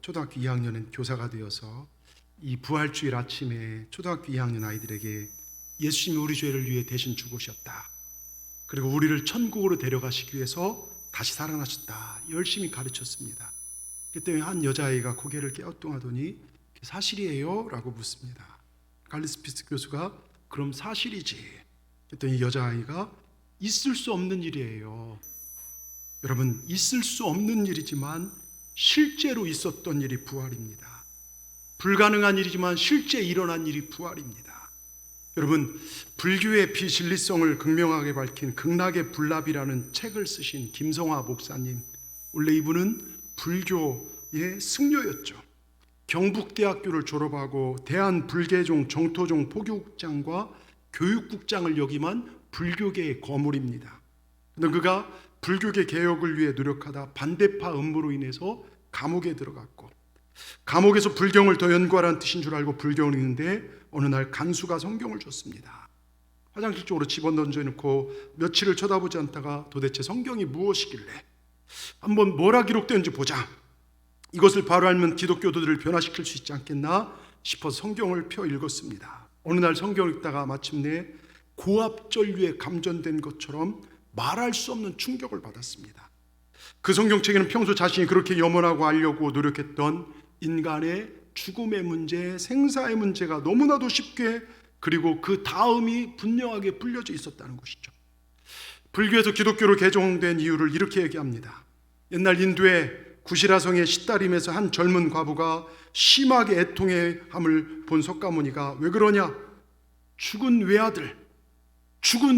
초등학교 2학년은 교사가 되어서 이 부활주일 아침에 초등학교 2학년 아이들에게 예수님이 우리 죄를 위해 대신 죽으셨다, 그리고 우리를 천국으로 데려가시기 위해서 다시 살아나셨다 열심히 가르쳤습니다. 그때 한 여자아이가 고개를 깨우뚱하더니 사실이에요? 라고 묻습니다. 갈리스피스 교수가 그럼 사실이지. 그랬더니 여자아이가 있을 수 없는 일이에요. 여러분, 있을 수 없는 일이지만 실제로 있었던 일이 부활입니다. 불가능한 일이지만 실제 일어난 일이 부활입니다. 여러분, 불교의 비진리성을 극명하게 밝힌 극락의 불납이라는 책을 쓰신 김성화 목사님, 원래 이분은 불교의 승려였죠. 경북대학교를 졸업하고 대한불계종 정토종 포교국장과 교육국장을 역임한 불교계의 거물입니다. 그런데 그가 불교계 개혁을 위해 노력하다 반대파 음모로 인해서 감옥에 들어갔고, 감옥에서 불경을 더 연구하라는 뜻인 줄 알고 불경을 읽는데 어느 날 간수가 성경을 줬습니다. 화장실 쪽으로 집어던져놓고 며칠을 쳐다보지 않다가 도대체 성경이 무엇이길래 한번 뭐라 기록되는지 보자, 이것을 바로 알면 기독교도들을 변화시킬 수 있지 않겠나 싶어서 성경을 펴 읽었습니다. 어느 날 성경을 읽다가 마침내 고압전류에 감전된 것처럼 말할 수 없는 충격을 받았습니다. 그 성경책에는 평소 자신이 그렇게 염원하고 알려고 노력했던 인간의 죽음의 문제, 생사의 문제가 너무나도 쉽게, 그리고 그 다음이 분명하게 불려져 있었다는 것이죠. 불교에서 기독교로 개종된 이유를 이렇게 얘기합니다. 옛날 인도의 구시라성의 시다림에서 한 젊은 과부가 심하게 애통해함을 본 석가모니가 왜 그러냐, 죽은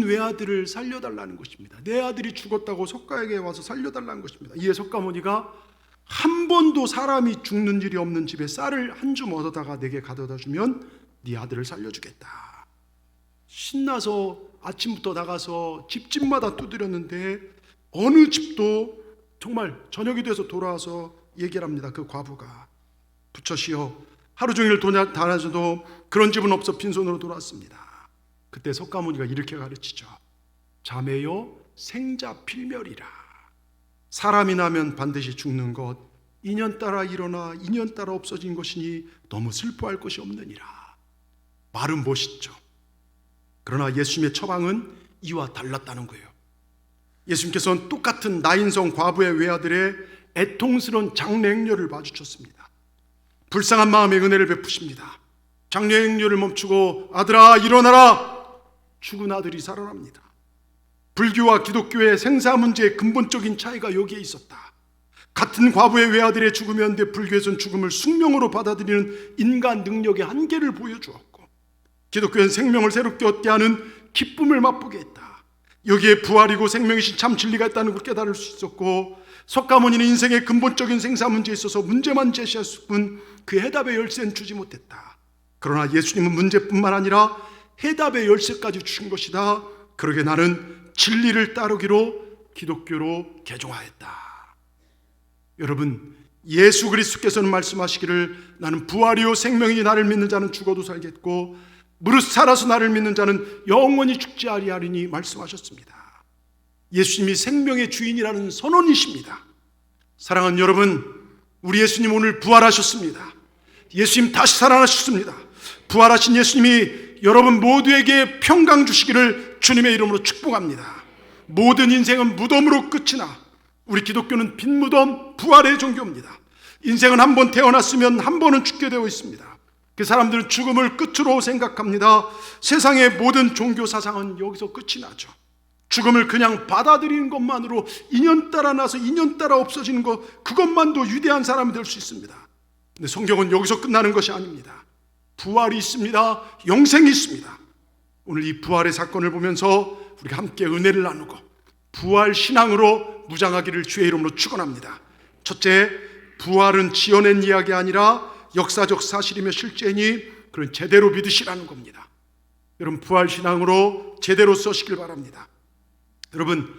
외아들을 살려달라는 것입니다. 내 아들이 죽었다고 석가에게 와서 살려달라는 것입니다. 이에 석가모니가 한 번도 사람이 죽는 일이 없는 집에 쌀을 한 줌 얻어다가 내게 가져다 주면 네 아들을 살려주겠다. 신나서 아침부터 나가서 집집마다 두드렸는데 어느 집도 정말 저녁이 돼서 돌아와서 얘기를 합니다. 그 과부가, 부처시여, 하루 종일 돈 다 놔줘도 그런 집은 없어 빈손으로 돌아왔습니다. 그때 석가모니가 이렇게 가르치죠. 자매여, 생자 필멸이라. 사람이 나면 반드시 죽는 것, 인연 따라 일어나 인연 따라 없어진 것이니 너무 슬퍼할 것이 없느니라. 말은 멋있죠. 그러나 예수님의 처방은 이와 달랐다는 거예요. 예수님께서는 똑같은 나인성 과부의 외아들의 애통스러운 장례행렬을 마주쳤습니다. 불쌍한 마음에 은혜를 베푸십니다. 장례행렬을 멈추고 아들아 일어나라. 죽은 아들이 살아납니다. 불교와 기독교의 생사 문제의 근본적인 차이가 여기에 있었다. 같은 과부의 외아들의 죽음이었는데 불교에서는 죽음을 숙명으로 받아들이는 인간 능력의 한계를 보여주었고, 기독교는 생명을 새롭게 얻게 하는 기쁨을 맛보게 했다. 여기에 부활이고 생명이신 참 진리가 있다는 걸 깨달을 수 있었고, 석가모니는 인생의 근본적인 생사 문제에 있어서 문제만 제시했을 뿐 그 해답의 열쇠는 주지 못했다. 그러나 예수님은 문제뿐만 아니라 해답의 열쇠까지 주신 것이다. 그러게 나는 진리를 따르기로 기독교로 개종하였다. 여러분, 예수 그리스도께서는 말씀하시기를 나는 부활이요 생명이니 나를 믿는 자는 죽어도 살겠고 무릇 살아서 나를 믿는 자는 영원히 죽지 아니하리니 말씀하셨습니다. 예수님이 생명의 주인이라는 선언이십니다. 사랑하는 여러분, 우리 예수님 오늘 부활하셨습니다. 예수님 다시 살아나셨습니다. 부활하신 예수님이 여러분 모두에게 평강 주시기를 주님의 이름으로 축복합니다. 모든 인생은 무덤으로 끝이 나 우리 기독교는 빈 무덤 부활의 종교입니다. 인생은 한 번 태어났으면 한 번은 죽게 되어 있습니다. 그 사람들은 죽음을 끝으로 생각합니다. 세상의 모든 종교 사상은 여기서 끝이 나죠. 죽음을 그냥 받아들이는 것만으로 인연 따라 나서 인연 따라 없어지는 것, 그것만도 위대한 사람이 될 수 있습니다. 근데 성경은 여기서 끝나는 것이 아닙니다. 부활이 있습니다. 영생이 있습니다. 오늘 이 부활의 사건을 보면서 우리가 함께 은혜를 나누고 부활 신앙으로 무장하기를 주의 이름으로 축원합니다. 첫째, 부활은 지어낸 이야기 아니라 역사적 사실이며 실제니 그런 제대로 믿으시라는 겁니다. 여러분, 부활 신앙으로 제대로 써시길 바랍니다. 여러분,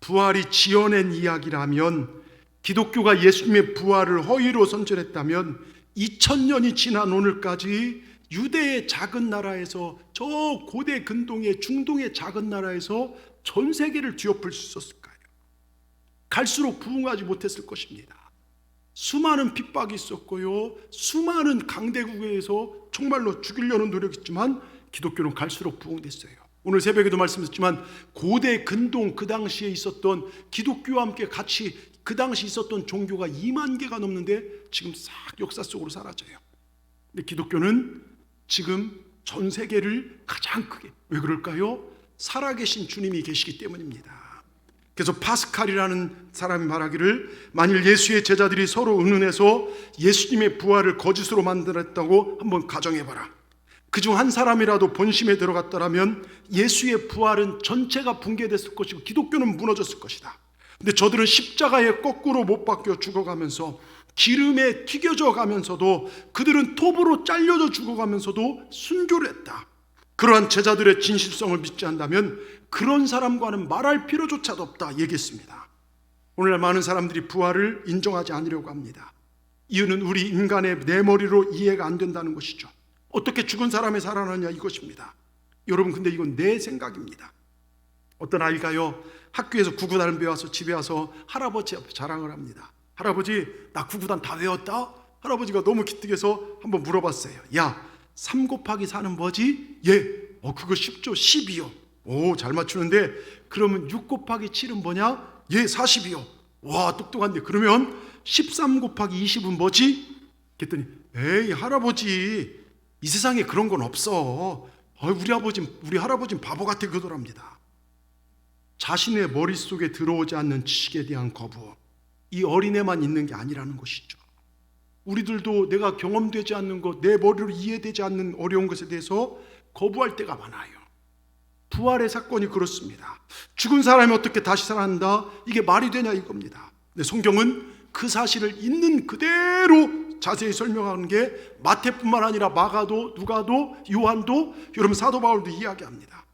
부활이 지어낸 이야기라면, 기독교가 예수님의 부활을 허위로 선전했다면 2000년이 지난 오늘까지 유대의 작은 나라에서, 저 고대 근동의 중동의 작은 나라에서 전 세계를 뒤엎을 수 있었을까요? 갈수록 부흥하지 못했을 것입니다. 수많은 핍박이 있었고요, 수많은 강대국에서 정말로 죽이려는 노력했지만 기독교는 갈수록 부흥됐어요. 오늘 새벽에도 말씀드렸지만 고대 근동 그 당시에 있었던 기독교와 함께 같이 그 당시 있었던 종교가 2만 개가 넘는데 지금 싹 역사 속으로 사라져요. 근데 기독교는 지금 전 세계를 가장 크게, 왜 그럴까요? 살아계신 주님이 계시기 때문입니다. 그래서 파스칼이라는 사람이 말하기를, 만일 예수의 제자들이 서로 의논해서 예수님의 부활을 거짓으로 만들었다고 한번 가정해봐라. 그중 한 사람이라도 본심에 들어갔더라면 예수의 부활은 전체가 붕괴됐을 것이고 기독교는 무너졌을 것이다. 근데 저들은 십자가에 거꾸로 못 박혀 죽어가면서, 기름에 튀겨져 가면서도, 그들은 톱으로 잘려져 죽어가면서도 순교를 했다. 그러한 제자들의 진실성을 믿지 않다면 그런 사람과는 말할 필요조차도 없다 얘기했습니다. 오늘날 많은 사람들이 부활을 인정하지 않으려고 합니다. 이유는 우리 인간의 내 머리로 이해가 안 된다는 것이죠. 어떻게 죽은 사람이 살아나냐 이것입니다. 여러분, 근데 이건 내 생각입니다. 어떤 아이가요, 학교에서 구구단을 배워서 집에 와서 할아버지 앞에 자랑을 합니다. 할아버지, 나 구구단 다 외웠다? 할아버지가 너무 기특해서 한번 물어봤어요. 야, 3 곱하기 4는 뭐지? 예, 그거 쉽죠. 10이요. 오, 잘 맞추는데, 그러면 6 곱하기 7은 뭐냐? 예, 40이요. 와, 똑똑한데, 그러면 13 곱하기 20은 뭐지? 그랬더니, 에이 할아버지, 이 세상에 그런 건 없어. 우리 할아버지는 바보 같아 그러더랍니다. 자신의 머릿속에 들어오지 않는 지식에 대한 거부, 이 어린애만 있는 게 아니라는 것이죠. 우리들도 내가 경험되지 않는 것, 내 머리로 이해되지 않는 어려운 것에 대해서 거부할 때가 많아요. 부활의 사건이 그렇습니다. 죽은 사람이 어떻게 다시 살아난다? 이게 말이 되냐 이겁니다. 근데 성경은 그 사실을 있는 그대로 자세히 설명하는 게 마태뿐만 아니라 마가도, 누가도, 요한도, 여러분 사도 바울도 이야기합니다.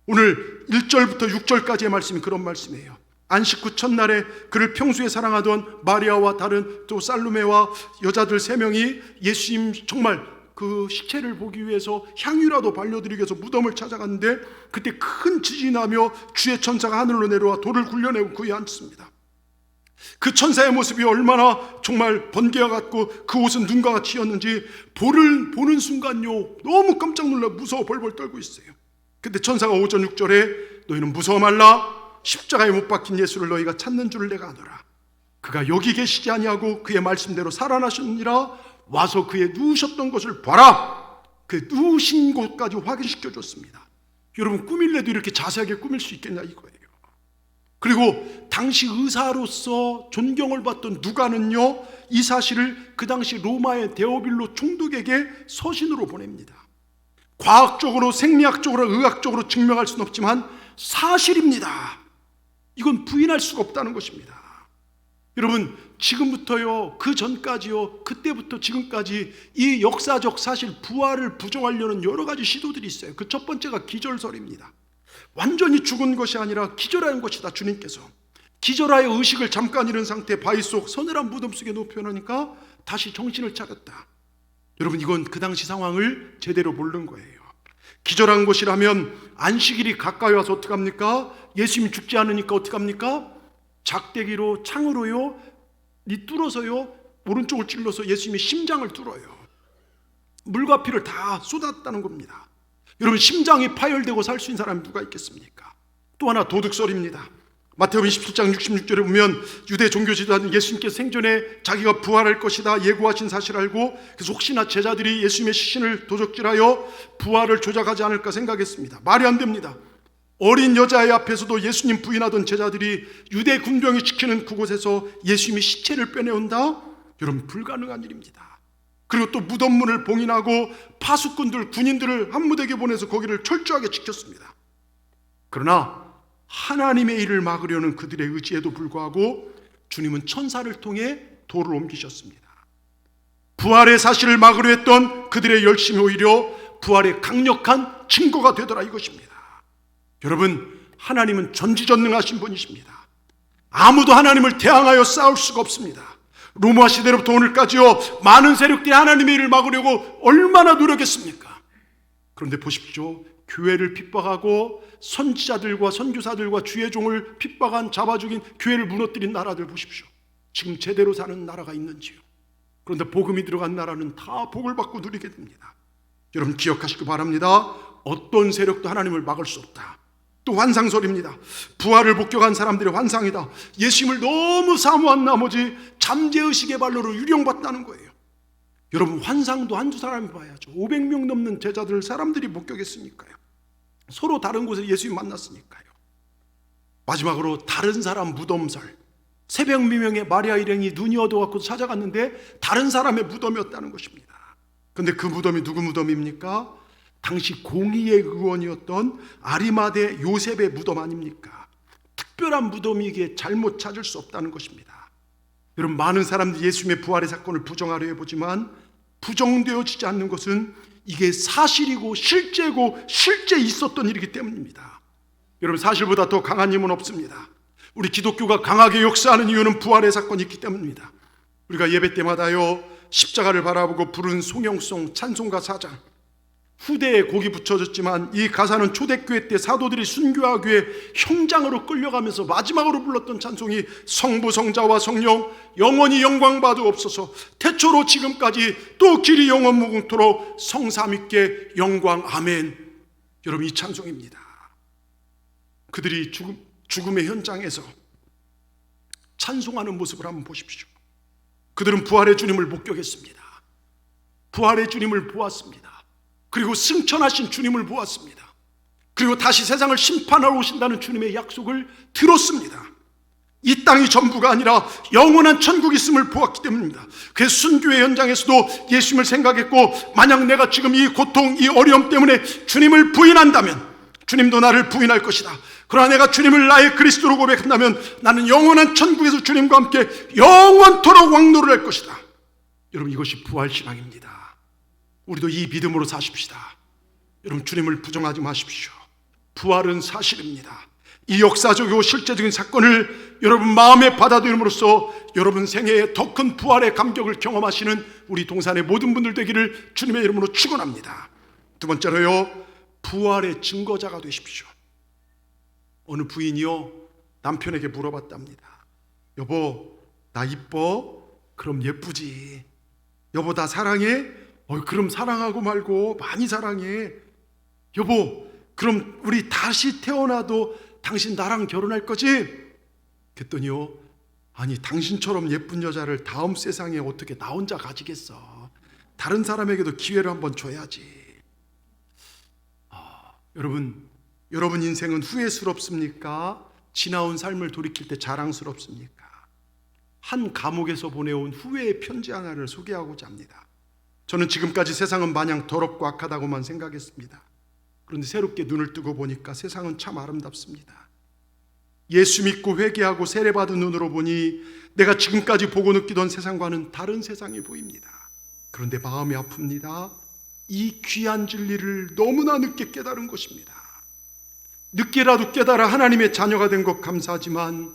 오늘 1절부터 6절까지의 말씀이 그런 말씀이에요. 안식 후 첫날에 그를 평소에 사랑하던 마리아와 다른 또 살로메와 여자들 3명이 예수님 정말 그 시체를 보기 위해서 향유라도 발려드리기 위해서 무덤을 찾아갔는데, 그때 큰 지진이 나며 주의 천사가 하늘로 내려와 돌을 굴려내고 그에 앉습니다. 그 천사의 모습이 얼마나 정말 번개와 같고 그 옷은 눈과 같이 였는지 보는 순간요, 너무 깜짝 놀라 무서워 벌벌 떨고 있어요. 근데 천사가 5절 6절에 너희는 무서워 말라, 십자가에 못 박힌 예수를 너희가 찾는 줄을 내가 아노라. 그가 여기 계시지 아니하고 그의 말씀대로 살아나셨느니라. 와서 그의 누우셨던 것을 봐라. 그 누우신 곳까지 확인시켜 줬습니다. 여러분, 꾸밀래도 이렇게 자세하게 꾸밀 수 있겠냐 이거예요. 그리고 당시 의사로서 존경을 받던 누가는요, 이 사실을 그 당시 로마의 데오빌로 총독에게 서신으로 보냅니다. 과학적으로, 생리학적으로, 의학적으로 증명할 수는 없지만 사실입니다. 이건 부인할 수가 없다는 것입니다. 여러분, 지금부터요, 그 전까지요, 그때부터 지금까지 이 역사적 사실 부활을 부정하려는 여러 가지 시도들이 있어요. 그 첫 번째가 기절설입니다. 완전히 죽은 것이 아니라 기절하는 것이다. 주님께서 기절하여 의식을 잠깐 잃은 상태 바위 속 서늘한 무덤 속에 놓여놓으니까 다시 정신을 차렸다. 여러분, 이건 그 당시 상황을 제대로 모르는 거예요. 기절한 것이라면 안식일이 가까이 와서 어떡합니까? 예수님이 죽지 않으니까 어떡합니까? 작대기로, 창으로요, 뚫어서요, 오른쪽을 찔러서 예수님의 심장을 뚫어요. 물과 피를 다 쏟았다는 겁니다. 여러분, 심장이 파열되고 살 수 있는 사람이 누가 있겠습니까? 또 하나 도둑설입니다. 마태복음 27장 66절에 보면 유대 종교 지도자는 예수님께서 생전에 자기가 부활할 것이다 예고하신 사실을 알고, 그래서 혹시나 제자들이 예수님의 시신을 도적질하여 부활을 조작하지 않을까 생각했습니다. 말이 안 됩니다. 어린 여자의 앞에서도 예수님 부인하던 제자들이 유대 군병이 지키는 그곳에서 예수님의 시체를 빼내온다? 여러분, 불가능한 일입니다. 그리고 또 무덤문을 봉인하고 파수꾼들, 군인들을 한 무대게 보내서 거기를 철저하게 지켰습니다. 그러나 하나님의 일을 막으려는 그들의 의지에도 불구하고 주님은 천사를 통해 돌을 옮기셨습니다. 부활의 사실을 막으려 했던 그들의 열심이 오히려 부활의 강력한 증거가 되더라 이것입니다. 여러분, 하나님은 전지전능하신 분이십니다. 아무도 하나님을 대항하여 싸울 수가 없습니다. 로마 시대로부터 오늘까지요, 많은 세력들이 하나님의 일을 막으려고 얼마나 노력했습니까? 그런데 보십시오. 교회를 핍박하고 선지자들과 선교사들과 주의 종을 핍박한, 잡아 죽인, 교회를 무너뜨린 나라들 보십시오. 지금 제대로 사는 나라가 있는지요? 그런데 복음이 들어간 나라는 다 복을 받고 누리게 됩니다. 여러분 기억하시기 바랍니다. 어떤 세력도 하나님을 막을 수 없다. 또 환상설입니다. 부활을 목격한 사람들의 환상이다. 예수님을 너무 사모한 나머지 잠재의식의 발로로 유령받다는 거예요. 여러분 환상도 한두 사람이 봐야죠. 500명 넘는 제자들 사람들이 목격했으니까요. 서로 다른 곳에 예수님 만났으니까요. 마지막으로 다른 사람 무덤설, 새벽 미명에 마리아 일행이 눈이 어두워갖고 찾아갔는데 다른 사람의 무덤이었다는 것입니다. 그런데 그 무덤이 누구 무덤입니까? 당시 공의의 의원이었던 아리마대 요셉의 무덤 아닙니까? 특별한 무덤이기에 잘못 찾을 수 없다는 것입니다. 여러분 많은 사람들이 예수님의 부활의 사건을 부정하려 해보지만 부정되어지지 않는 것은 이게 사실이고 실제고 실제 있었던 일이기 때문입니다. 여러분 사실보다 더 강한 힘은 없습니다. 우리 기독교가 강하게 역사하는 이유는 부활의 사건이 있기 때문입니다. 우리가 예배 때마다요 십자가를 바라보고 부른 송영송 찬송가 4장, 후대에 곡이 붙여졌지만 이 가사는 초대교회 때 사도들이 순교하기 위해 형장으로 끌려가면서 마지막으로 불렀던 찬송이 성부 성자와 성령 영원히 영광 받으옵소서 태초로 지금까지 또 길이 영원 무궁토록 성삼위께 영광 아멘. 여러분 이 찬송입니다. 그들이 죽음의 현장에서 찬송하는 모습을 한번 보십시오. 그들은 부활의 주님을 목격했습니다. 부활의 주님을 보았습니다. 그리고 승천하신 주님을 보았습니다. 그리고 다시 세상을 심판하러 오신다는 주님의 약속을 들었습니다. 이 땅이 전부가 아니라 영원한 천국이 있음을 보았기 때문입니다. 그래서 순교의 현장에서도 예수님을 생각했고 만약 내가 지금 이 고통, 이 어려움 때문에 주님을 부인한다면 주님도 나를 부인할 것이다. 그러나 내가 주님을 나의 그리스도로 고백한다면 나는 영원한 천국에서 주님과 함께 영원토록 왕노를 할 것이다. 여러분 이것이 부활신앙입니다. 우리도 이 믿음으로 사십시다. 여러분 주님을 부정하지 마십시오. 부활은 사실입니다. 이 역사적이고 실제적인 사건을 여러분 마음에 받아들임으로써 여러분 생애에 더 큰 부활의 감격을 경험하시는 우리 동산의 모든 분들 되기를 주님의 이름으로 축원합니다. 두 번째로요, 부활의 증거자가 되십시오. 어느 부인이요 남편에게 물어봤답니다. 여보 나 이뻐? 그럼 예쁘지. 여보 나 사랑해? 그럼 사랑하고 말고 많이 사랑해. 여보 그럼 우리 다시 태어나도 당신 나랑 결혼할 거지? 그랬더니요 아니 당신처럼 예쁜 여자를 다음 세상에 어떻게 나 혼자 가지겠어. 다른 사람에게도 기회를 한번 줘야지. 여러분 인생은 후회스럽습니까? 지나온 삶을 돌이킬 때 자랑스럽습니까? 한 감옥에서 보내온 후회의 편지 하나를 소개하고자 합니다. 저는 지금까지 세상은 마냥 더럽고 악하다고만 생각했습니다. 그런데 새롭게 눈을 뜨고 보니까 세상은 참 아름답습니다. 예수 믿고 회개하고 세례받은 눈으로 보니 내가 지금까지 보고 느끼던 세상과는 다른 세상이 보입니다. 그런데 마음이 아픕니다. 이 귀한 진리를 너무나 늦게 깨달은 것입니다. 늦게라도 깨달아 하나님의 자녀가 된 것 감사하지만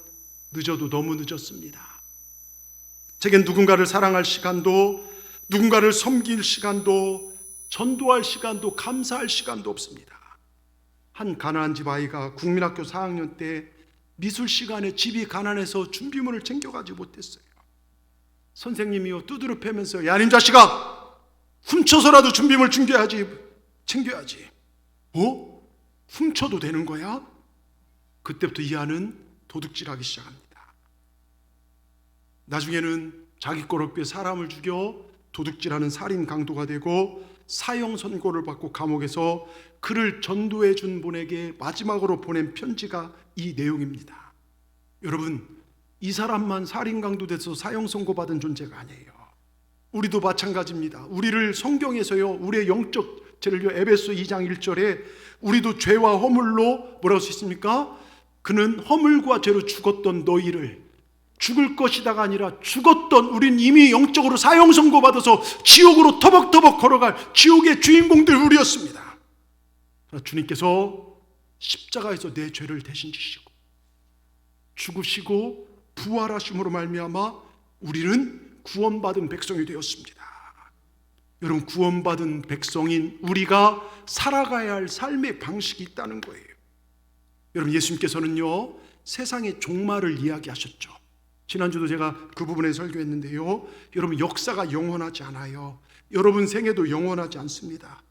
늦어도 너무 늦었습니다. 제겐 누군가를 사랑할 시간도, 누군가를 섬길 시간도, 전도할 시간도, 감사할 시간도 없습니다. 한 가난한 집 아이가 국민학교 4학년 때 미술 시간에 집이 가난해서 준비물을 챙겨가지 못했어요. 선생님이요 두드려 패면서 야 이 자식아 훔쳐서라도 준비물 챙겨야지. 훔쳐도 되는 거야? 그때부터 이 아는 도둑질하기 시작합니다. 나중에는 자기 거롭게 사람을 죽여 도둑질하는 살인 강도가 되고 사형 선고를 받고 감옥에서 그를 전도해 준 분에게 마지막으로 보낸 편지가 이 내용입니다. 여러분 이 사람만 살인 강도 돼서 사형 선고 받은 존재가 아니에요. 우리도 마찬가지입니다. 우리를 성경에서요 우리의 영적 죄를요 에베소 2장 1절에 우리도 죄와 허물로 뭐라고 써 있습니까? 그는 허물과 죄로 죽었던 너희를 죽을 것이다가 아니라 죽었던 우린 이미 영적으로 사형 선고 받아서 지옥으로 터벅터벅 걸어갈 지옥의 주인공들 우리였습니다. 그러나 주님께서 십자가에서 내 죄를 대신 지시고 죽으시고 부활하심으로 말미암아 우리는 구원받은 백성이 되었습니다. 여러분 구원받은 백성인 우리가 살아가야 할 삶의 방식이 있다는 거예요. 여러분 예수님께서는요 세상의 종말을 이야기하셨죠. 지난주도 제가 그 부분에 설교했는데요, 여러분, 역사가 영원하지 않아요. 여러분 생애도 영원하지 않습니다.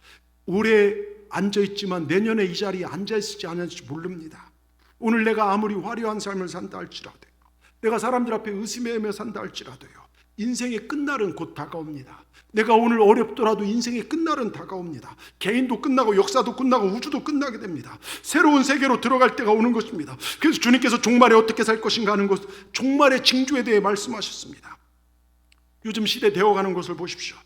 올해 앉아있지만 내년에 이 자리에 앉아있을지 안 앉을지 모릅니다. 오늘 내가 아무리 화려한 삶을 산다 할지라도요, 내가 사람들 앞에 의심하며 산다 할지라도요, 인생의 끝날은 곧 다가옵니다. 내가 오늘 어렵더라도 인생의 끝날은 다가옵니다. 개인도 끝나고 역사도 끝나고 우주도 끝나게 됩니다. 새로운 세계로 들어갈 때가 오는 것입니다. 그래서 주님께서 종말에 어떻게 살 것인가 하는 것, 종말의 징조에 대해 말씀하셨습니다. 요즘 시대 되어가는 것을 보십시오.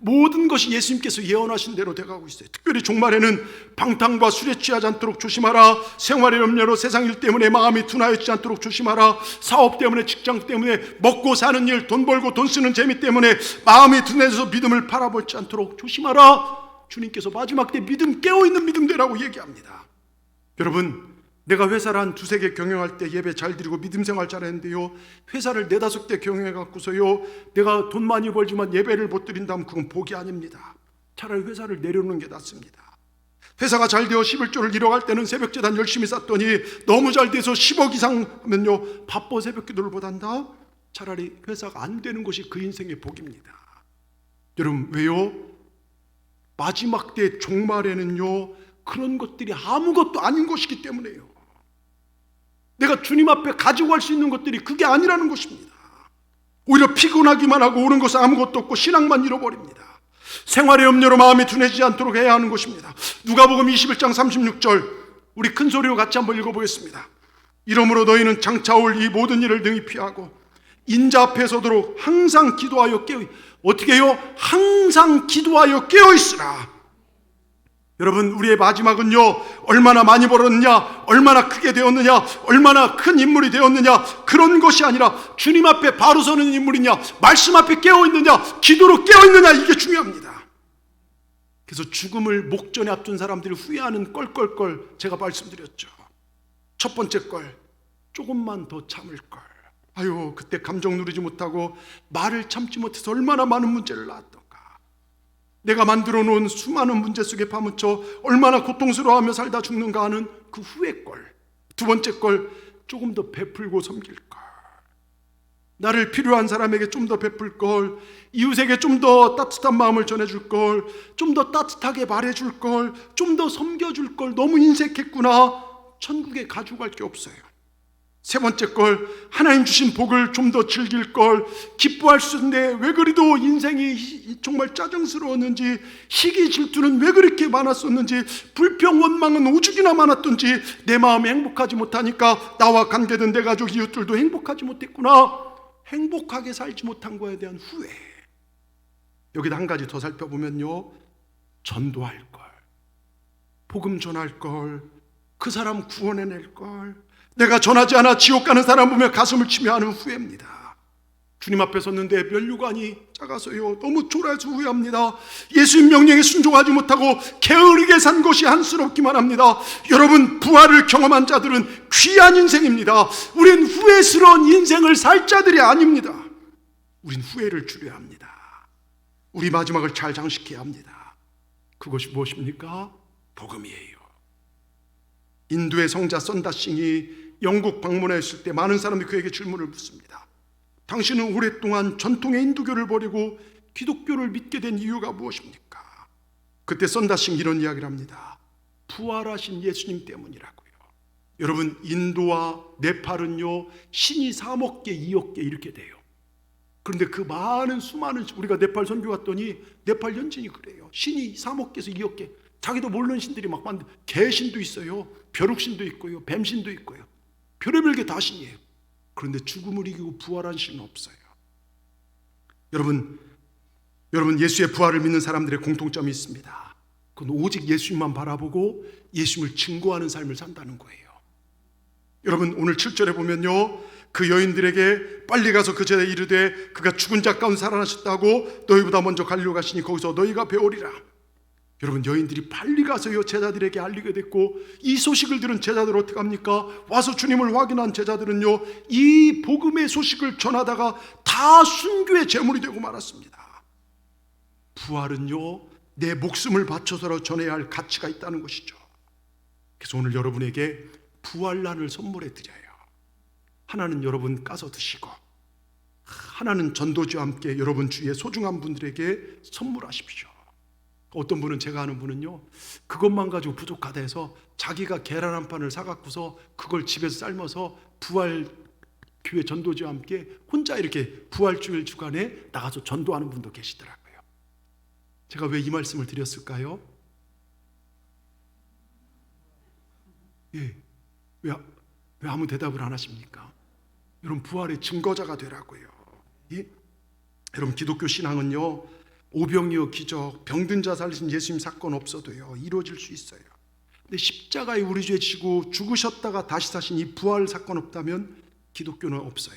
모든 것이 예수님께서 예언하신 대로 돼가고 있어요. 특별히 종말에는 방탕과 술에 취하지 않도록 조심하라. 생활의 염려로 세상 일 때문에 마음이 둔하여지지 않도록 조심하라. 사업 때문에, 직장 때문에, 먹고 사는 일, 돈 벌고 돈 쓰는 재미 때문에 마음이 둔해져서 믿음을 바라보지 않도록 조심하라. 주님께서 마지막 때 믿음, 깨어있는 믿음 되라고 얘기합니다. 여러분, 내가 회사를 한 두세 개 경영할 때 예배 잘 드리고 믿음 생활 잘했는데요, 회사를 네다섯 개 경영해 갖고서요, 내가 돈 많이 벌지만 예배를 못 드린다면 그건 복이 아닙니다. 차라리 회사를 내려놓는 게 낫습니다. 회사가 잘 되어 11조를 이뤄갈 때는 새벽제단 열심히 쌓더니 너무 잘 돼서 10억 이상 하면요, 바빠 새벽기도를 못한다? 차라리 회사가 안 되는 것이 그 인생의 복입니다. 여러분, 왜요? 마지막 때 종말에는요, 그런 것들이 아무것도 아닌 것이기 때문에요. 내가 주님 앞에 가지고 갈 수 있는 것들이 그게 아니라는 것입니다. 오히려 피곤하기만 하고 오는 것은 아무것도 없고 신앙만 잃어버립니다. 생활의 염려로 마음이 둔해지지 않도록 해야 하는 것입니다. 누가복음 21장 36절, 우리 큰 소리로 같이 한번 읽어보겠습니다. 이러므로 너희는 장차 올 이 모든 일을 능히 피하고 인자 앞에 서도록 항상 기도하여 어떻게 해요? 항상 기도하여 깨어있으라. 여러분, 우리의 마지막은요, 얼마나 많이 벌었느냐, 얼마나 크게 되었느냐, 얼마나 큰 인물이 되었느냐, 그런 것이 아니라 주님 앞에 바로 서는 인물이냐, 말씀 앞에 깨어있느냐, 기도로 깨어있느냐, 이게 중요합니다. 그래서 죽음을 목전에 앞둔 사람들이 후회하는 껄껄껄 제가 말씀드렸죠. 첫 번째 걸, 조금만 더 참을 걸. 아유, 그때 감정 누리지 못하고 말을 참지 못해서 얼마나 많은 문제를 낳았던가. 내가 만들어 놓은 수많은 문제 속에 파묻혀 얼마나 고통스러워하며 살다 죽는가 하는 그 후의 걸. 두 번째 걸, 조금 더 베풀고 섬길 걸. 나를 필요한 사람에게 좀 더 베풀 걸, 이웃에게 좀 더 따뜻한 마음을 전해줄 걸, 좀 더 따뜻하게 말해줄 걸, 좀 더 섬겨줄 걸. 너무 인색했구나. 천국에 가져갈 게 없어요. 세 번째 걸, 하나님 주신 복을 좀 더 즐길 걸. 기뻐할 수 있는데 왜 그리도 인생이 정말 짜증스러웠는지, 시기 질투는 왜 그렇게 많았었는지, 불평 원망은 오죽이나 많았던지, 내 마음이 행복하지 못하니까 나와 관계된 내 가족 이웃들도 행복하지 못했구나. 행복하게 살지 못한 거에 대한 후회. 여기다 한 가지 더 살펴보면요, 전도할 걸, 복음 전할 걸, 그 사람 구원해낼 걸. 내가 전하지 않아 지옥 가는 사람 보며 가슴을 치며 하는 후회입니다. 주님 앞에 섰는데 면류관이 작아서요, 너무 초라해서 후회합니다. 예수님 명령에 순종하지 못하고 게으르게 산 것이 한스럽기만 합니다. 여러분, 부활을 경험한 자들은 귀한 인생입니다. 우린 후회스러운 인생을 살 자들이 아닙니다. 우린 후회를 줄여야 합니다. 우리 마지막을 잘 장식해야 합니다. 그것이 무엇입니까? 복음이에요. 인도의 성자 썬다싱이 영국 방문했을 때 많은 사람들이 그에게 질문을 묻습니다. 당신은 오랫동안 전통의 인도교를 버리고 기독교를 믿게 된 이유가 무엇입니까? 그때 썬다싱이 이런 이야기를 합니다. 부활하신 예수님 때문이라고요. 여러분, 인도와 네팔은요, 신이 3억 개, 2억 개 이렇게 돼요. 그런데 그 많은 수많은, 우리가 네팔 선교 갔더니 네팔 현지인이 그래요. 신이 3억 개에서 2억 개. 자기도 모르는 신들이 막 만든, 개신도 있어요, 벼룩신도 있고요, 뱀신도 있고요, 별의별 게 다 신이에요. 그런데 죽음을 이기고 부활한 신은 없어요. 여러분, 예수의 부활을 믿는 사람들의 공통점이 있습니다. 그건 오직 예수님만 바라보고 예수님을 증거하는 삶을 산다는 거예요. 여러분, 오늘 7절에 보면요, 그 여인들에게 빨리 가서 그 제자에 이르되 그가 죽은 자 가운데 살아나셨다고 너희보다 먼저 갈리오 가시니 거기서 너희가 배우리라. 여러분, 여인들이 빨리 가서요 제자들에게 알리게 됐고, 이 소식을 들은 제자들 어떻게 합니까? 와서 주님을 확인한 제자들은요, 이 복음의 소식을 전하다가 다 순교의 제물이 되고 말았습니다. 부활은요, 내 목숨을 바쳐서라도 전해야 할 가치가 있다는 것이죠. 그래서 오늘 여러분에게 부활란을 선물해 드려요. 하나는 여러분 까서 드시고, 하나는 전도지와 함께 여러분 주위의 소중한 분들에게 선물하십시오. 어떤 분은, 제가 아는 분은요, 그것만 가지고 부족하다 해서 자기가 계란 한 판을 사갖고서 그걸 집에서 삶아서 부활 교회 전도지와 함께 혼자 이렇게 부활주일 주간에 나가서 전도하는 분도 계시더라고요. 제가 왜 이 말씀을 드렸을까요? 예, 왜 아무 대답을 안 하십니까? 여러분, 부활의 증거자가 되라고요. 예? 여러분, 기독교 신앙은요, 오병이어 기적, 병든 자 살리신 예수님 사건 없어도요 이루어질 수 있어요. 근데 십자가에 우리 죄 지고 죽으셨다가 다시 사신 이 부활 사건 없다면 기독교는 없어요.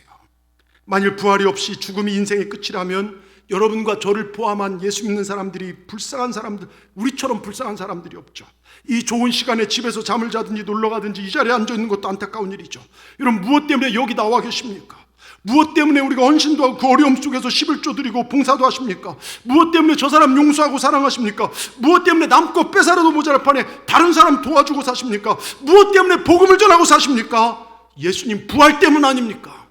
만일 부활이 없이 죽음이 인생의 끝이라면 여러분과 저를 포함한 예수 믿는 사람들이 불쌍한 사람들, 우리처럼 불쌍한 사람들이 없죠. 이 좋은 시간에 집에서 잠을 자든지 놀러 가든지 이 자리에 앉아 있는 것도 안타까운 일이죠. 여러분, 무엇 때문에 여기 나와 계십니까? 무엇 때문에 우리가 헌신도 하고 그 어려움 속에서 11조 드리고 봉사도 하십니까? 무엇 때문에 저 사람 용서하고 사랑하십니까? 무엇 때문에 남고 빼살아도 모자랄 판에 다른 사람 도와주고 사십니까? 무엇 때문에 복음을 전하고 사십니까? 예수님 부활 때문 아닙니까?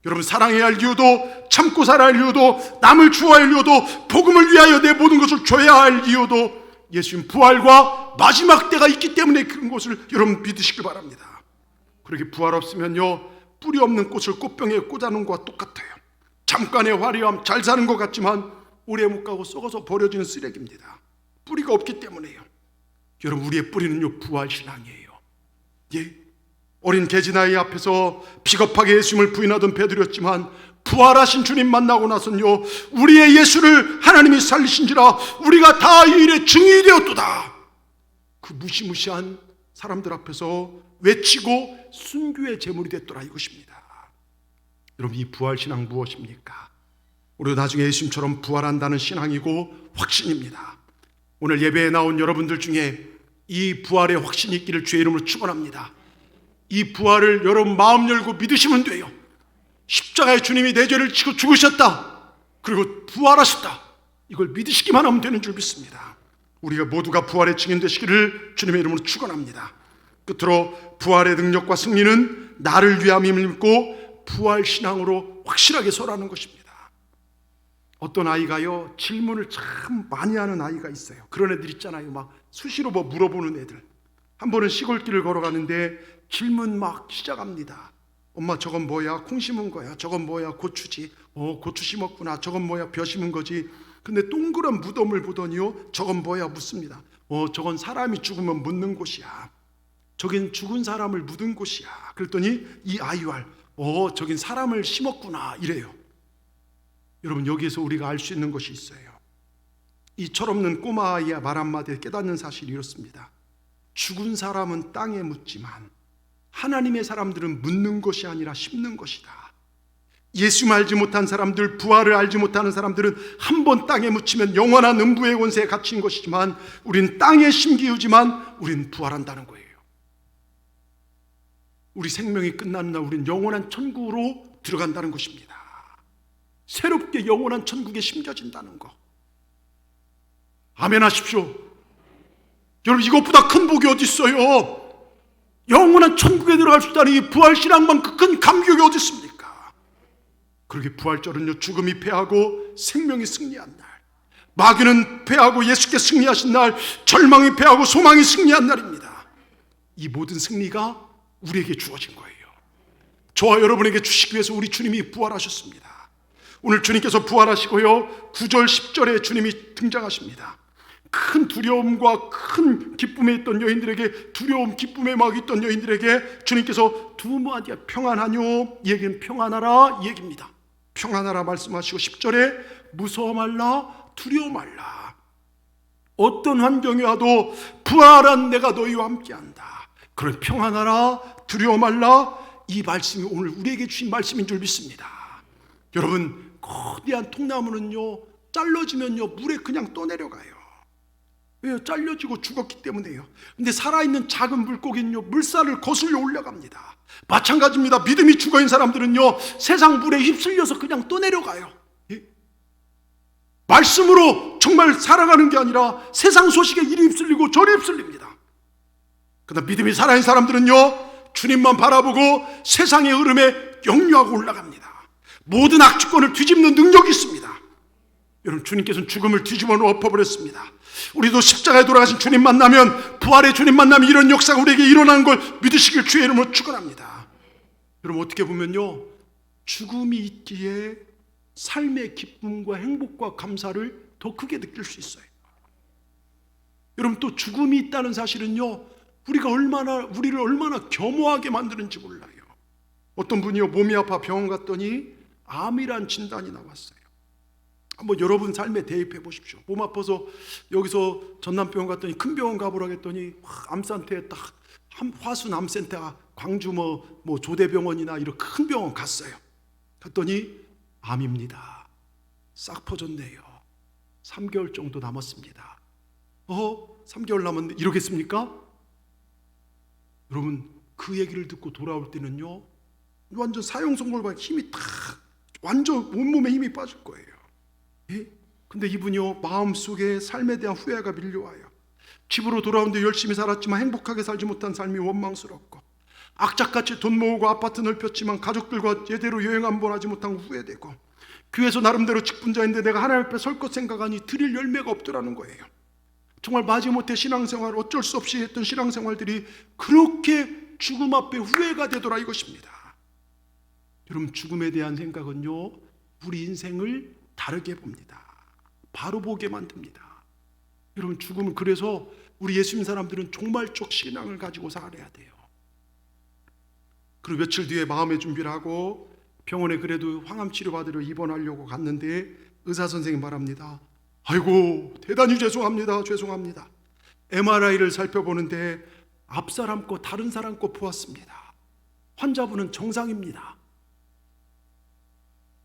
여러분, 사랑해야 할 이유도, 참고 살아야 할 이유도, 남을 주어야 할 이유도, 복음을 위하여 내 모든 것을 줘야 할 이유도 예수님 부활과 마지막 때가 있기 때문에 그런 것을 여러분 믿으시길 바랍니다. 그렇게 부활 없으면요, 뿌리 없는 꽃을 꽃병에 꽂아놓은 것과 똑같아요. 잠깐의 화려함, 잘 사는 것 같지만 오래 못 가고 썩어서 버려지는 쓰레기입니다. 뿌리가 없기 때문에요. 여러분, 우리의 뿌리는요 부활신앙이에요. 예? 어린 계집아이 앞에서 비겁하게 예수님을 부인하던 베드로였지만 부활하신 주님 만나고 나서는요, 우리의 예수를 하나님이 살리신지라 우리가 다 이 일의 증인이 되었도다. 그 무시무시한 사람들 앞에서 외치고 순교의 제물이 됐더라, 이것입니다. 여러분, 이 부활신앙 무엇입니까? 우리도 나중에 예수님처럼 부활한다는 신앙이고 확신입니다. 오늘 예배에 나온 여러분들 중에 이 부활의 확신이 있기를 주의 이름으로 축원합니다. 이 부활을 여러분 마음 열고 믿으시면 돼요. 십자가에 주님이 내 죄를 지고 죽으셨다, 그리고 부활하셨다, 이걸 믿으시기만 하면 되는 줄 믿습니다. 우리가 모두가 부활의 증인 되시기를 주님의 이름으로 축원합니다. 끝으로 부활의 능력과 승리는 나를 위함임을 믿고 부활신앙으로 확실하게 설하는 것입니다. 어떤 아이가요, 질문을 참 많이 하는 아이가 있어요. 그런 애들 있잖아요. 막 수시로 뭐 물어보는 애들. 한 번은 시골길을 걸어가는데 질문 막 시작합니다. 엄마, 저건 뭐야? 콩 심은 거야. 저건 뭐야? 고추지. 고추 심었구나. 저건 뭐야? 벼 심은 거지. 근데 동그란 무덤을 보더니요, 저건 뭐야? 묻습니다. 저건 사람이 죽으면 묻는 곳이야. 저긴 죽은 사람을 묻은 곳이야. 그랬더니 이 아이와 저긴 사람을 심었구나, 이래요. 여러분, 여기에서 우리가 알 수 있는 것이 있어요. 이 철없는 꼬마 아이의 말 한마디에 깨닫는 사실이 이렇습니다. 죽은 사람은 땅에 묻지만 하나님의 사람들은 묻는 것이 아니라 심는 것이다. 예수 알지 못한 사람들, 부활을 알지 못하는 사람들은 한 번 땅에 묻히면 영원한 음부의 권세에 갇힌 것이지만 우린 땅에 심기우지만 우린 부활한다는 거예요. 우리 생명이 끝나는 날 우린 영원한 천국으로 들어간다는 것입니다. 새롭게 영원한 천국에 심겨진다는 거. 아멘 하십시오. 여러분, 이것보다 큰 복이 어디 있어요? 영원한 천국에 들어갈 수 있다는 이 부활신앙만큼 큰 감격이 어디 있습니까? 그렇게 부활절은요, 죽음이 패하고 생명이 승리한 날, 마귀는 패하고 예수께 승리하신 날, 절망이 패하고 소망이 승리한 날입니다. 이 모든 승리가 우리에게 주어진 거예요. 저와 여러분에게 주시기 위해서 우리 주님이 부활하셨습니다. 오늘 주님께서 부활하시고요, 9절 10절에 주님이 등장하십니다. 큰 두려움과 큰 기쁨에 있던 여인들에게, 두려움 기쁨에 막 있던 여인들에게 주님께서 두 마디야, 평안하뇨, 이 얘기는 평안하라, 이 얘기입니다. 평안하라 말씀하시고 10절에 무서워 말라, 두려워 말라. 어떤 환경이 와도 부활한 내가 너희와 함께한다. 그런 평안하라, 두려워 말라, 이 말씀이 오늘 우리에게 주신 말씀인 줄 믿습니다. 여러분, 거대한 통나무는요, 잘라지면요 물에 그냥 떠내려가요. 왜요? 잘려지고 죽었기 때문에요. 근데 살아있는 작은 물고기는요, 물살을 거슬려 올라갑니다. 마찬가지입니다. 믿음이 죽어있는 사람들은요, 세상 물에 휩쓸려서 그냥 떠내려가요. 예? 말씀으로 정말 살아가는 게 아니라 세상 소식에 이리 휩쓸리고 저리 휩쓸립니다. 그러나 믿음이 살아있는 사람들은요, 주님만 바라보고 세상의 흐름에 역류하고 올라갑니다. 모든 악주권을 뒤집는 능력이 있습니다. 여러분, 주님께서는 죽음을 뒤집어 엎어버렸습니다. 우리도 십자가에 돌아가신 주님 만나면, 부활의 주님 만나면 이런 역사가 우리에게 일어나는 걸 믿으시길 주의 이름으로 축원합니다. 여러분, 어떻게 보면요, 죽음이 있기에 삶의 기쁨과 행복과 감사를 더 크게 느낄 수 있어요. 여러분, 또 죽음이 있다는 사실은요, 우리를 얼마나 겸허하게 만드는지 몰라요. 어떤 분이요, 몸이 아파 병원 갔더니 암이란 진단이 나왔어요. 한번 여러분 삶에 대입해 보십시오. 몸 아파서 여기서 전남병원 갔더니 큰 병원 가보라고 했더니 암센터에 딱 화순암센터, 광주 뭐 조대병원이나 이런 큰 병원 갔어요. 갔더니 암입니다. 싹 퍼졌네요. 3개월 정도 남았습니다. 3개월 남았는데 이러겠습니까? 여러분, 그 얘기를 듣고 돌아올 때는요, 완전 사형선고를 힘이 딱 완전 온몸에 힘이 빠질 거예요. 예? 근데 이분이요, 마음속에 삶에 대한 후회가 밀려와요. 집으로 돌아오는데 열심히 살았지만 행복하게 살지 못한 삶이 원망스럽고, 악착같이 돈 모으고 아파트 넓혔지만 가족들과 제대로 여행 한 번 하지 못한 후회되고, 교회에서 나름대로 직분자인데 내가 하나님 앞에 설 것 생각하니 드릴 열매가 없더라는 거예요. 정말 마지못해 신앙생활, 어쩔 수 없이 했던 신앙생활들이 그렇게 죽음 앞에 후회가 되더라 이것입니다. 여러분, 죽음에 대한 생각은요, 우리 인생을 다르게 봅니다. 바로 보게 만듭니다. 여러분, 죽음은, 그래서 우리 예수 믿는 사람들은 종말적 신앙을 가지고 살아야 돼요. 그리고 며칠 뒤에 마음의 준비를 하고 병원에 그래도 항암 치료 받으러 입원하려고 갔는데 의사 선생님이 말합니다. 아이고, 대단히 죄송합니다. MRI를 살펴보는데 앞사람 거 다른 사람 거 보았습니다. 환자분은 정상입니다.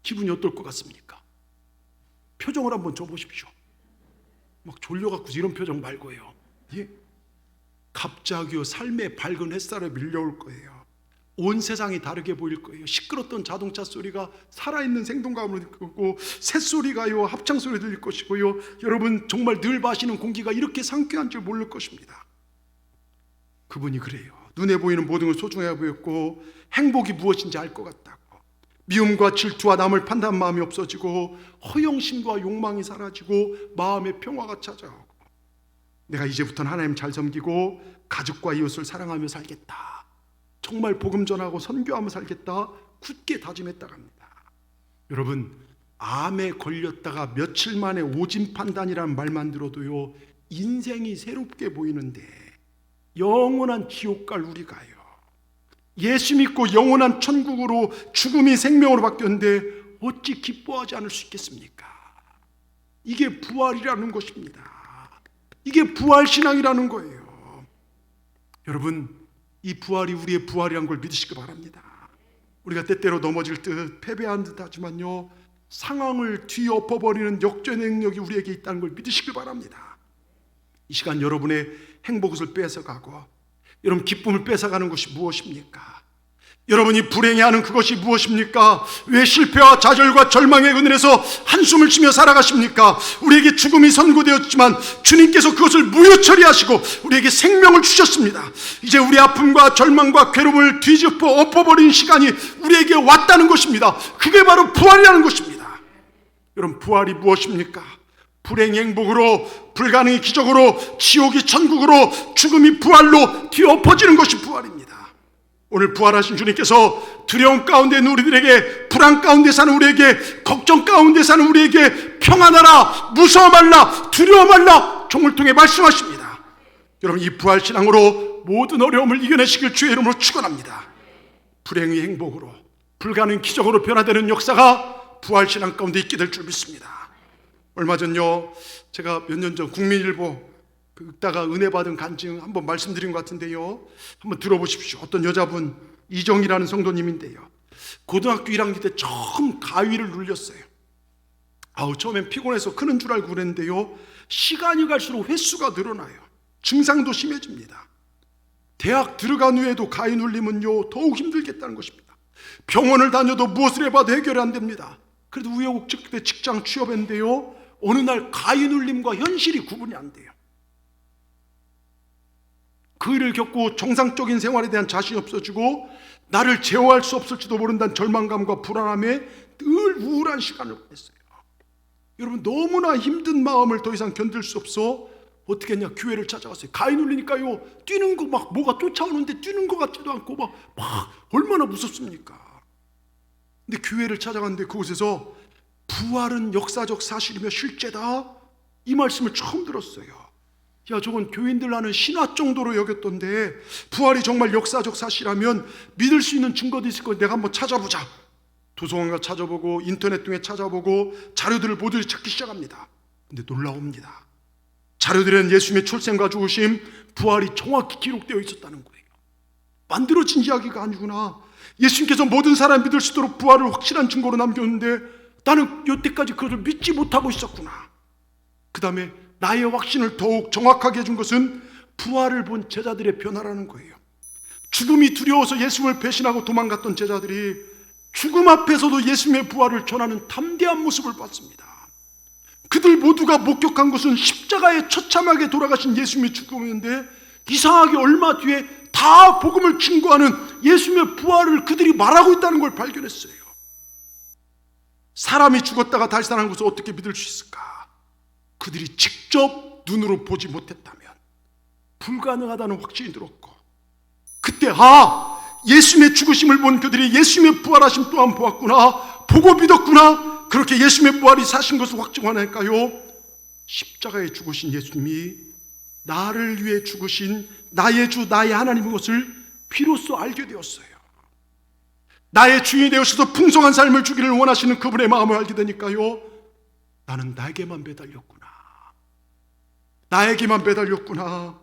기분이 어떨 것 같습니까? 표정을 한번 줘보십시오. 막 졸려갖고 이런 표정 말고요. 예? 갑자기요, 삶의 밝은 햇살에 밀려올 거예요. 온 세상이 다르게 보일 거예요. 시끄럽던 자동차 소리가 살아있는 생동감으로 느끼고, 새소리가요, 합창소리 들릴 것이고요, 여러분 정말 늘 마시는 공기가 이렇게 상쾌한 줄 모를 것입니다. 그분이 그래요. 눈에 보이는 모든 걸 소중해 보였고, 행복이 무엇인지 알 것 같다고. 미움과 질투와 남을 판단하는 마음이 없어지고, 허영심과 욕망이 사라지고, 마음의 평화가 찾아오고, 내가 이제부터는 하나님 잘 섬기고 가족과 이웃을 사랑하며 살겠다, 정말 복음 전하고 선교하며 살겠다, 굳게 다짐했다고 합니다. 여러분, 암에 걸렸다가 며칠 만에 오진 판단이라는 말만 들어도요, 인생이 새롭게 보이는데 영원한 지옥 갈 우리가요, 예수 믿고 영원한 천국으로, 죽음이 생명으로 바뀌었는데 어찌 기뻐하지 않을 수 있겠습니까? 이게 부활이라는 것입니다. 이게 부활신앙이라는 거예요. 여러분, 이 부활이 우리의 부활이라는 걸 믿으시기 바랍니다. 우리가 때때로 넘어질 듯 패배한 듯 하지만요, 상황을 뒤엎어버리는 역전의 능력이 우리에게 있다는 걸 믿으시기 바랍니다. 이 시간 여러분의 행복을 뺏어가고, 여러분 기쁨을 뺏어가는 것이 무엇입니까? 여러분이 불행해하는 그것이 무엇입니까? 왜 실패와 좌절과 절망의 그늘에서 한숨을 쉬며 살아가십니까? 우리에게 죽음이 선고되었지만 주님께서 그것을 무효 처리하시고 우리에게 생명을 주셨습니다. 이제 우리 아픔과 절망과 괴로움을 뒤집어 엎어버린 시간이 우리에게 왔다는 것입니다. 그게 바로 부활이라는 것입니다. 여러분, 부활이 무엇입니까? 불행이 행복으로, 불가능이 기적으로, 지옥이 천국으로, 죽음이 부활로 뒤엎어지는 것이 부활입니다. 오늘 부활하신 주님께서 두려움 가운데 있는 우리들에게, 불안 가운데 사는 우리에게, 걱정 가운데 사는 우리에게 평안하라, 무서워 말라, 두려워 말라 종을 통해 말씀하십니다. 여러분, 이 부활신앙으로 모든 어려움을 이겨내시길 주의 이름으로 축원합니다. 불행이 행복으로, 불가능이 기적으로 변화되는 역사가 부활신앙 가운데 있게 될 줄 믿습니다. 얼마 전요, 제가 몇 년 전 국민일보 읽다가 은혜 받은 간증 한번 말씀드린 것 같은데요, 한번 들어보십시오. 어떤 여자분, 이정이라는 성도님인데요, 고등학교 1학년 때 처음 가위를 눌렸어요. 처음엔 피곤해서 크는 줄 알고 그랬는데요, 시간이 갈수록 횟수가 늘어나요. 증상도 심해집니다. 대학 들어간 후에도 가위 눌림은요, 더욱 힘들겠다는 것입니다. 병원을 다녀도 무엇을 해봐도 해결이 안 됩니다. 그래도 우여곡절 직장 취업했는데요, 어느 날 가위 눌림과 현실이 구분이 안 돼요. 그 일을 겪고 정상적인 생활에 대한 자신이 없어지고 나를 제어할 수 없을지도 모른다는 절망감과 불안함에 늘 우울한 시간을 보냈어요. 여러분, 너무나 힘든 마음을 더 이상 견딜 수 없어 어떻게 했냐, 교회를 찾아갔어요. 가위 눌리니까요, 뛰는 거 막 뭐가 쫓아오는데 뛰는 것 같지도 않고 막 얼마나 무섭습니까? 근데 교회를 찾아갔는데 그곳에서 부활은 역사적 사실이며 실제다, 이 말씀을 처음 들었어요. 야, 저건 교인들 하는 신화 정도로 여겼던데 부활이 정말 역사적 사실이라면 믿을 수 있는 증거도 있을 거야. 내가 한번 찾아보자. 도서관 가 찾아보고 인터넷 등에 찾아보고 자료들을 모두 찾기 시작합니다. 근데 놀라웁니다. 자료들에는 예수님의 출생과 죽으심, 부활이 정확히 기록되어 있었다는 거예요. 만들어진 이야기가 아니구나. 예수님께서 모든 사람이 믿을 수 있도록 부활을 확실한 증거로 남겼는데 나는 여태까지 그것을 믿지 못하고 있었구나. 그 다음에 나의 확신을 더욱 정확하게 해준 것은 부활을 본 제자들의 변화라는 거예요. 죽음이 두려워서 예수님을 배신하고 도망갔던 제자들이 죽음 앞에서도 예수님의 부활을 전하는 담대한 모습을 봤습니다. 그들 모두가 목격한 것은 십자가에 처참하게 돌아가신 예수님의 죽음이었는데 이상하게 얼마 뒤에 다 복음을 증거하는 예수님의 부활을 그들이 말하고 있다는 걸 발견했어요. 사람이 죽었다가 다시 살아난 것을 어떻게 믿을 수 있을까? 그들이 직접 눈으로 보지 못했다면 불가능하다는 확신이 들었고, 그때 예수님의 죽으심을 본 그들이 예수님의 부활하심 또한 보았구나, 보고 믿었구나. 그렇게 예수님의 부활이 사신 것을 확증하니까요, 십자가에 죽으신 예수님이 나를 위해 죽으신 나의 주 나의 하나님인 것을 비로소 알게 되었어요. 나의 주인이 되어서도 풍성한 삶을 주기를 원하시는 그분의 마음을 알게 되니까요, 나는 나에게만 매달렸구나, 나에게만 매달렸구나.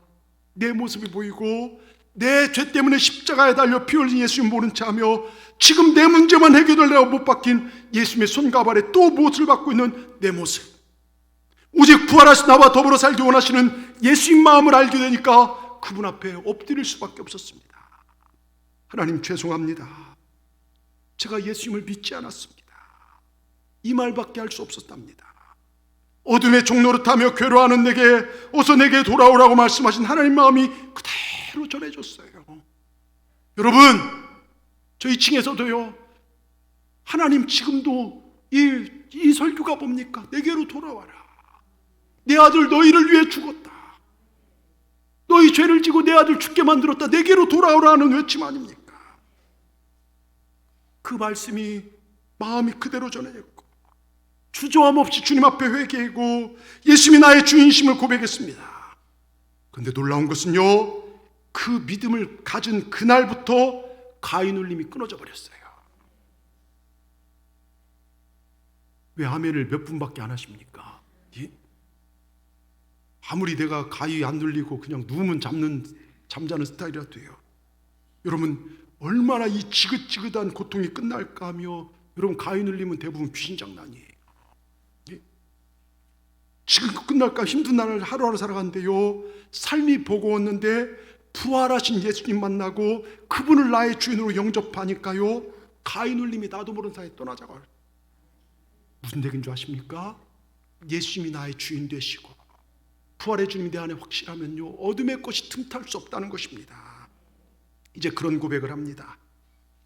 내 모습이 보이고 내 죄 때문에 십자가에 달려 피 흘린 예수님 모른 채 하며 지금 내 문제만 해결되려고 못 박힌 예수님의 손과 발에 또 무엇을 받고 있는 내 모습, 오직 부활하신 나와 더불어 살기 원하시는 예수님 마음을 알게 되니까 그분 앞에 엎드릴 수밖에 없었습니다. 하나님, 죄송합니다. 제가 예수님을 믿지 않았습니다. 이 말밖에 할 수 없었답니다. 어둠의 종노릇하며 괴로워하는 내게 어서 내게 돌아오라고 말씀하신 하나님 마음이 그대로 전해졌어요. 여러분, 저 2층에서도요, 하나님 지금도 이 설교가 뭡니까? 내게로 돌아와라. 내 아들 너희를 위해 죽었다. 너희 죄를 지고 내 아들 죽게 만들었다. 내게로 돌아오라는 외침 아닙니까? 그 말씀이 마음이 그대로 전해졌고 주저함 없이 주님 앞에 회개하고 예수님이 나의 주인심을 고백했습니다. 그런데 놀라운 것은요, 그 믿음을 가진 그날부터 가인 울림이 끊어져 버렸어요. 왜 아멘을 몇 분밖에 안 하십니까? 예? 아무리 내가 가위 안 눌리고 그냥 누우면 잠자는 스타일이라도요, 여러분, 얼마나 이 지긋지긋한 고통이 끝날까 하며, 여러분, 가위 눌리면 대부분 귀신 장난이에요. 예? 지금 끝날까 힘든 날을 하루하루 살아갔는데요, 삶이 버거웠는데 부활하신 예수님 만나고 그분을 나의 주인으로 영접하니까요, 가위 눌림이 나도 모르는 사이에 떠나자고. 무슨 얘기인 줄 아십니까? 예수님이 나의 주인 되시고 부활의 주님이 내 안에 확실하면요, 어둠의 것이 틈탈 수 없다는 것입니다. 이제 그런 고백을 합니다.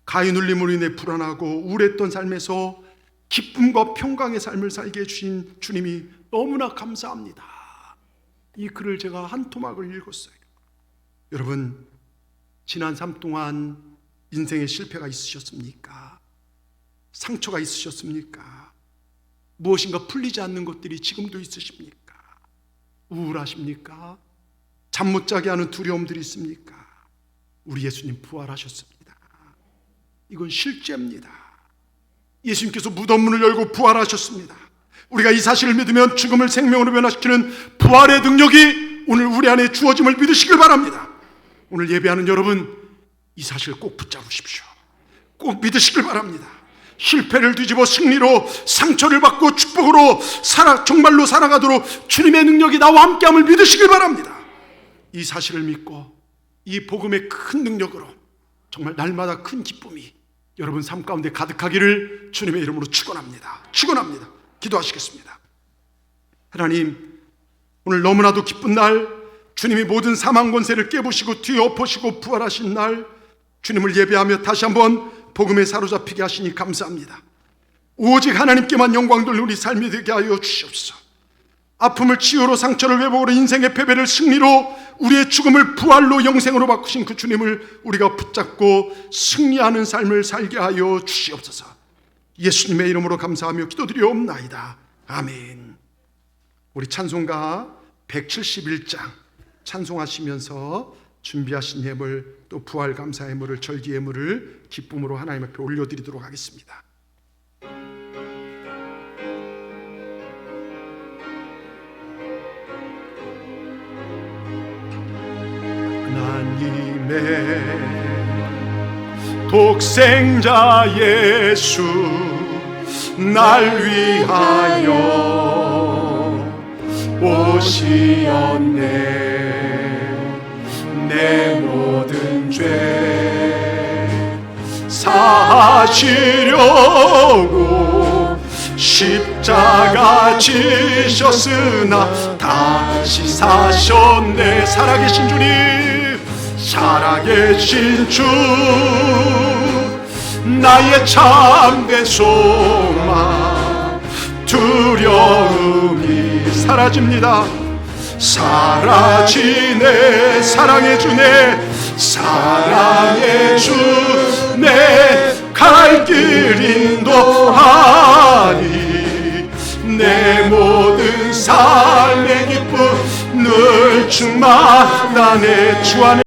가위 눌림으로 인해 불안하고 우울했던 삶에서 기쁨과 평강의 삶을 살게 해주신 주님이 너무나 감사합니다. 이 글을 제가 한 토막을 읽었어요. 여러분, 지난 삶 동안 인생에 실패가 있으셨습니까? 상처가 있으셨습니까? 무엇인가 풀리지 않는 것들이 지금도 있으십니까? 우울하십니까? 잠 못 자게 하는 두려움들이 있습니까? 우리 예수님 부활하셨습니다. 이건 실제입니다. 예수님께서 무덤문을 열고 부활하셨습니다. 우리가 이 사실을 믿으면 죽음을 생명으로 변화시키는 부활의 능력이 오늘 우리 안에 주어짐을 믿으시길 바랍니다. 오늘 예배하는 여러분, 이 사실 꼭 붙잡으십시오. 꼭 믿으시길 바랍니다. 실패를 뒤집어 승리로, 상처를 받고 축복으로 정말로 살아가도록 주님의 능력이 나와 함께함을 믿으시길 바랍니다. 이 사실을 믿고 이 복음의 큰 능력으로 정말 날마다 큰 기쁨이 여러분 삶 가운데 가득하기를 주님의 이름으로 축원합니다. 축원합니다. 기도하시겠습니다. 하나님, 오늘 너무나도 기쁜 날, 주님이 모든 사망 권세를 깨부시고 뒤엎으시고 부활하신 날, 주님을 예배하며 다시 한번 복음에 사로잡히게 하시니 감사합니다. 오직 하나님께만 영광 돌리는 우리 삶이 되게 하여 주시옵소서. 아픔을 치유로, 상처를 회복으로, 인생의 패배를 승리로, 우리의 죽음을 부활로, 영생으로 바꾸신 그 주님을 우리가 붙잡고 승리하는 삶을 살게 하여 주시옵소서. 예수님의 이름으로 감사하며 기도드리옵나이다. 아멘. 우리 찬송가 171장 찬송하시면서 준비하신 예물, 또 부활 감사 예물을, 절기 예물을 기쁨으로 하나님 앞에 올려드리도록 하겠습니다. 하나님의 독생자 예수 날 위하여 오시었네. 내 모든 죄 사하시려고 십자가 지셨으나 다시 사셨네. 살아계신 주님, 살아계신 주, 나의 참된 소망, 두려움이 사라집니다. 사라지네. 사랑의 주네, 사랑의 주네, 갈 길 인도하니 내 모든 삶의 기쁨 늘 충만하네. 주 안에